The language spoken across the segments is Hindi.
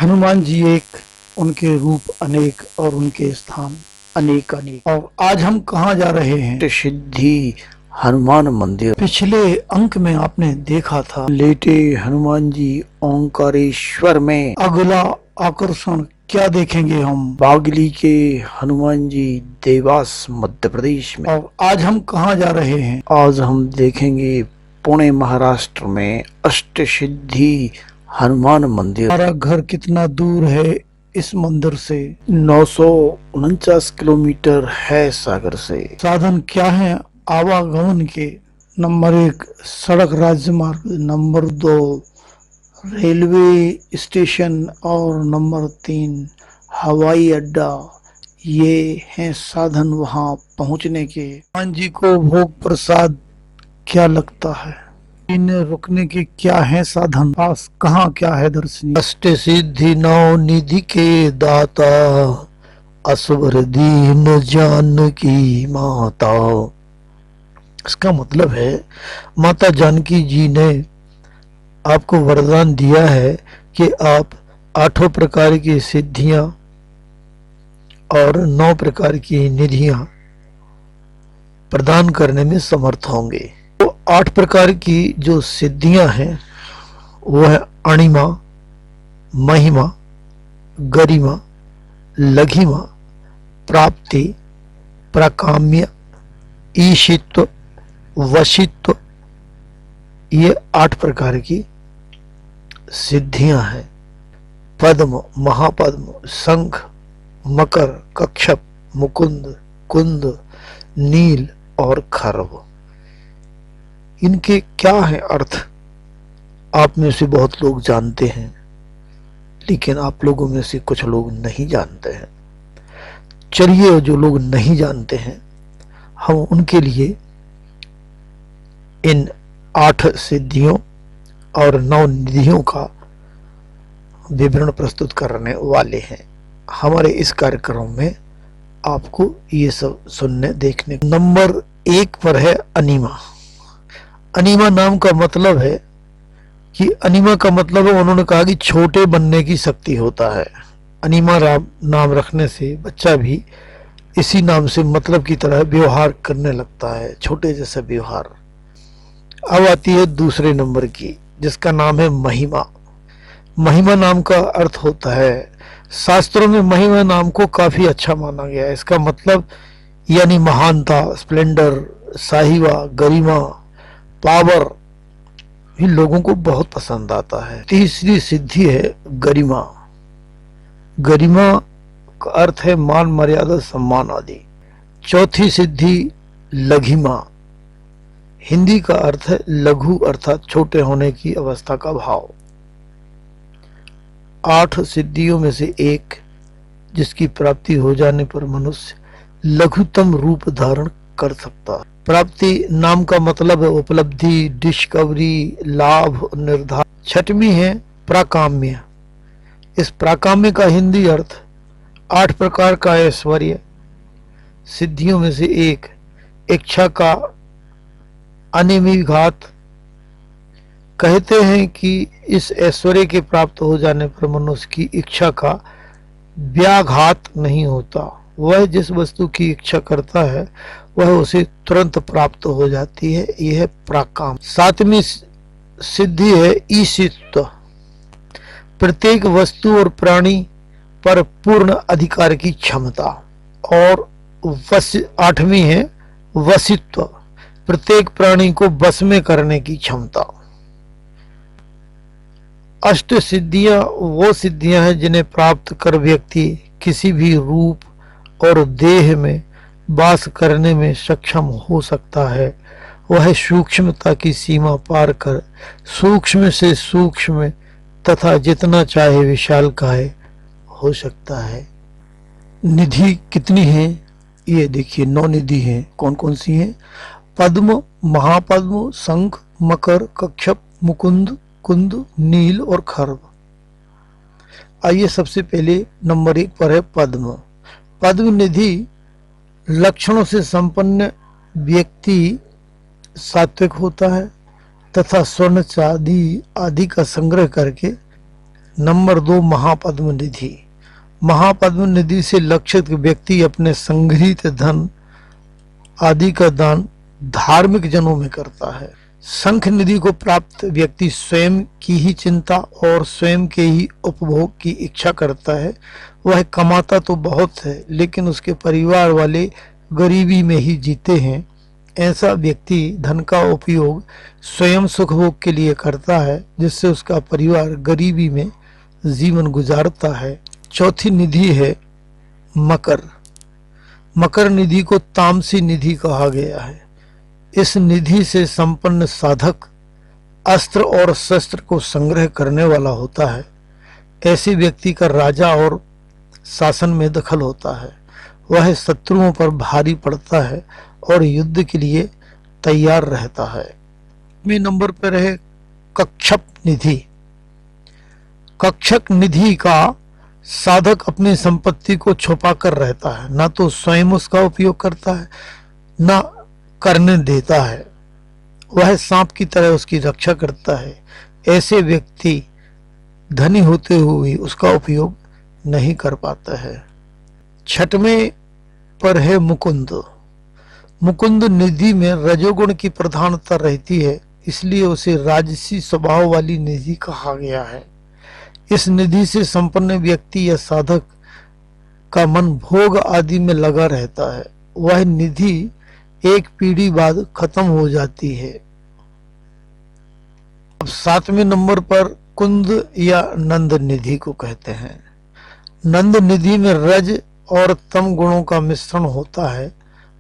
हनुमान जी एक, उनके रूप अनेक और उनके स्थान अनेक अनेक। और आज हम कहाँ जा रहे हैं? सिद्धि हनुमान मंदिर। पिछले अंक में आपने देखा था लेटे हनुमान जी ओंकारेश्वर में। अगला आकर्षण क्या देखेंगे हम? बागली के हनुमान जी देवास मध्य प्रदेश में। और आज हम कहाँ जा रहे हैं? आज हम देखेंगे पुणे महाराष्ट्र में अष्ट सिद्धि हनुमान मंदिर। हमारा घर कितना दूर है इस मंदिर से? 949 किलोमीटर है सागर से। साधन क्या है आवागमन के? नंबर 1 सड़क राज्य मार्ग, नंबर 2 रेलवे स्टेशन और नंबर 3 हवाई अड्डा। ये हैं साधन वहां पहुंचने के। हनुमान जी को भोग प्रसाद क्या लगता है? इन्हें रुकने के क्या है साधन? पास कहाँ क्या है दर्शनीय? अष्ट सिद्धि नौ निधि के दाता, असवर दीन जानकी माता। इसका मतलब है माता जानकी जी ने आपको वरदान दिया है कि आप 8 प्रकार की सिद्धियां और 9 प्रकार की निधियां प्रदान करने में समर्थ होंगे। तो 8 प्रकार की जो सिद्धियां हैं वो है अणिमा, महिमा, गरिमा, लघिमा, प्राप्ति, प्राकाम्य, ईशित्व, वशित्व। ये 8 प्रकार की सिद्धियां हैं। पद्म, महापद्म, शंख, मकर, कच्छप, मुकुंद, कुंद, नील और खर्व। इनके क्या है अर्थ? आप में से बहुत लोग जानते हैं, लेकिन आप लोगों में से कुछ लोग नहीं जानते हैं। चलिए, जो लोग नहीं जानते हैं हम उनके लिए इन 8 सिद्धियों और 9 निधियों का विवरण प्रस्तुत करने वाले हैं। हमारे इस कार्यक्रम में आपको ये सब सुनने देखने। नंबर 1 पर है अनिमा। अनिमा नाम का मतलब है कि अनिमा का मतलब है, उन्होंने कहा कि छोटे बनने की शक्ति होता है। अनिमा नाम रखने से बच्चा भी इसी नाम से मतलब की तरह व्यवहार करने लगता है, छोटे जैसा व्यवहार। अब आती है दूसरे नंबर की, जिसका नाम है महिमा। महिमा नाम का अर्थ होता है, शास्त्रों में महिमा नाम को काफी अच्छा माना गया है। इसका मतलब यानी महानता, स्प्लेंडर, साहिवा, गरिमा, पावर, इन लोगों को बहुत पसंद आता है। तीसरी सिद्धि है गरिमा। गरिमा का अर्थ है मान, मर्यादा, सम्मान आदि। चौथी सिद्धि लघिमा। हिंदी का अर्थ है लघु, अर्थात छोटे होने की अवस्था का भाव। 8 सिद्धियों में से एक, जिसकी प्राप्ति हो जाने पर मनुष्य लघुतम रूप धारण कर सकता है। प्राप्ति नाम का मतलब है उपलब्धि, डिस्कवरी, लाभ, निर्धारण। छठवीं है प्राकाम्य। इस प्राकाम्य का हिंदी अर्थ 8 प्रकार का ऐश्वर्य। सिद्धियों में से एक, इच्छा का अनिमिघात। कहते हैं कि इस ऐश्वर्य के प्राप्त हो जाने पर मनुष्य की इच्छा का व्याघात नहीं होता। वह जिस वस्तु की इच्छा करता है वह उसे तुरंत प्राप्त हो जाती है। यह है प्राकाम। 7वीं सिद्धि है ईशित्व। प्रत्येक वस्तु और प्राणी पर पूर्ण अधिकार की क्षमता। और 8वीं है वशित्व। प्रत्येक प्राणी को बस में करने की क्षमता। अष्ट सिद्धियां वो सिद्धियां हैं जिन्हें प्राप्त कर व्यक्ति किसी भी रूप और देह में वास करने में सक्षम हो सकता है। वह सूक्ष्मता की सीमा पार कर सूक्ष्म से सूक्ष्म तथा जितना चाहे विशालकाय हो सकता है। निधि कितनी है? ये देखिए 9 निधि हैं। कौन कौन सी हैं? पद्म, महापद्म, शंख, मकर, कच्छप, मुकुंद, कुंद, नील और खर्व। आइए सबसे पहले नंबर 1 पर है पद्म। पद्म निधि लक्षणों से संपन्न व्यक्ति सात्विक होता है तथा स्वर्ण चांदी आदि का संग्रह करके नंबर 2, महापद्म निधि। महापद्म निधि से लक्षित व्यक्ति अपने संग्रहित धन आदि का दान धार्मिक जनों में करता है। शंख निधि को प्राप्त व्यक्ति स्वयं की ही चिंता और स्वयं के ही उपभोग की इच्छा करता है। वह कमाता तो बहुत है लेकिन उसके परिवार वाले गरीबी में ही जीते हैं। ऐसा व्यक्ति धन का उपयोग स्वयं सुख भोग के लिए करता है, जिससे उसका परिवार गरीबी में जीवन गुजारता है। चौथी निधि है मकर। मकर निधि को तामसी निधि कहा गया है। इस निधि से संपन्न साधक अस्त्र और शस्त्र को संग्रह करने वाला होता है। ऐसे व्यक्ति का राजा और शासन में दखल होता है। वह शत्रुओं पर भारी पड़ता है और युद्ध के लिए तैयार रहता है। में नंबर पर है कक्षप निधि। कक्षक निधि का साधक अपनी संपत्ति को छुपा कर रहता है, ना तो स्वयं उसका उपयोग करता है ना करने देता है। वह सांप की तरह उसकी रक्षा करता है। ऐसे व्यक्ति धनी होते हुए उसका उपयोग नहीं कर पाता है। छठवें पर है मुकुंद। मुकुंद निधि में रजोगुण की प्रधानता रहती है, इसलिए उसे राजसी स्वभाव वाली निधि कहा गया है। इस निधि से संपन्न व्यक्ति या साधक का मन भोग आदि में लगा रहता है। वह निधि एक पीढ़ी बाद खत्म हो जाती है। अब 7वें नंबर पर कुंद या नंद निधि को कहते हैं। नंद निधि में रज और तम गुणों का मिश्रण होता है।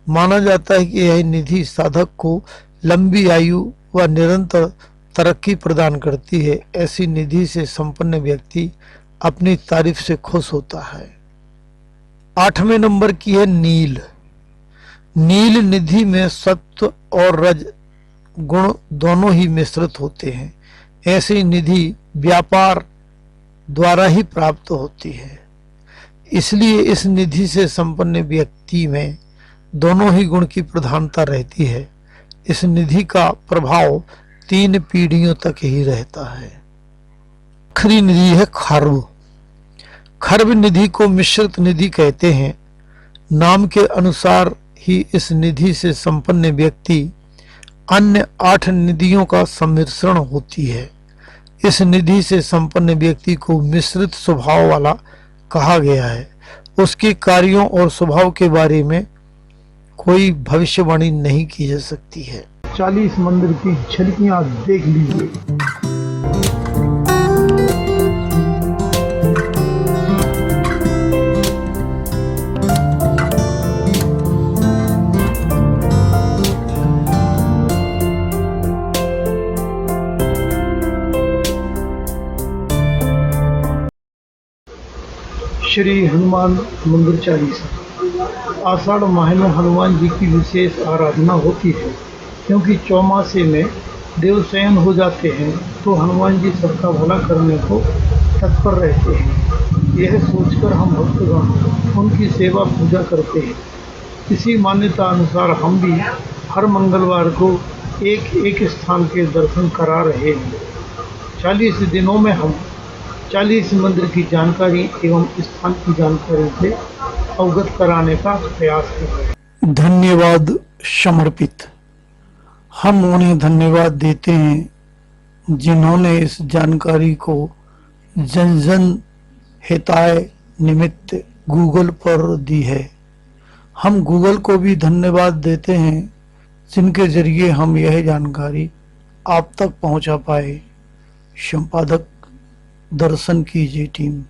माना जाता है कि यह निधि साधक को लंबी आयु व निरंतर तरक्की प्रदान करती है। ऐसी निधि से संपन्न व्यक्ति अपनी तारीफ से खुश होता है। 8वें नंबर की है नील। नील निधि में सत्व और रज गुण दोनों ही मिश्रित होते हैं। ऐसी निधि व्यापार द्वारा ही प्राप्त होती है, इसलिए इस निधि से संपन्न व्यक्ति में दोनों ही गुण की प्रधानता रहती है। इस निधि का प्रभाव 3 पीढ़ियों तक ही रहता है। आखिरी निधि है खर्व। खर्व निधि को मिश्रित निधि कहते हैं। नाम के अनुसार ही इस निधि से संपन्न व्यक्ति अन्य 8 निधियों का सम्मिश्रण होती है। इस निधि से संपन्न व्यक्ति को मिश्रित स्वभाव वाला कहा गया है। उसके कार्यों और स्वभाव के बारे में कोई भविष्यवाणी नहीं की जा सकती है। 40 मंदिर की झलकियां देख लीजिए। श्री हनुमान मंदिर चालीसा। आषाढ़ माह में हनुमान जी की विशेष आराधना होती है, क्योंकि चौमासे में देवशयन हो जाते हैं तो हनुमान जी सबका भला करने को तत्पर रहते हैं। यह सोचकर हम भक्तगण उनकी सेवा पूजा करते हैं। इसी मान्यता अनुसार हम भी हर मंगलवार को एक स्थान के दर्शन करा रहे हैं। 40 दिनों में हम 40 मंदिर की जानकारी एवं स्थान की जानकारी से अवगत कराने का प्रयास कर रहे हैं। धन्यवाद समर्पित। हम उन्हें धन्यवाद देते हैं जिन्होंने इस जानकारी को जन जन हिताय निमित्त गूगल पर दी है। हम गूगल को भी धन्यवाद देते हैं जिनके जरिए हम यह जानकारी आप तक पहुंचा पाए। संपादक दर्शन कीजिए टीम।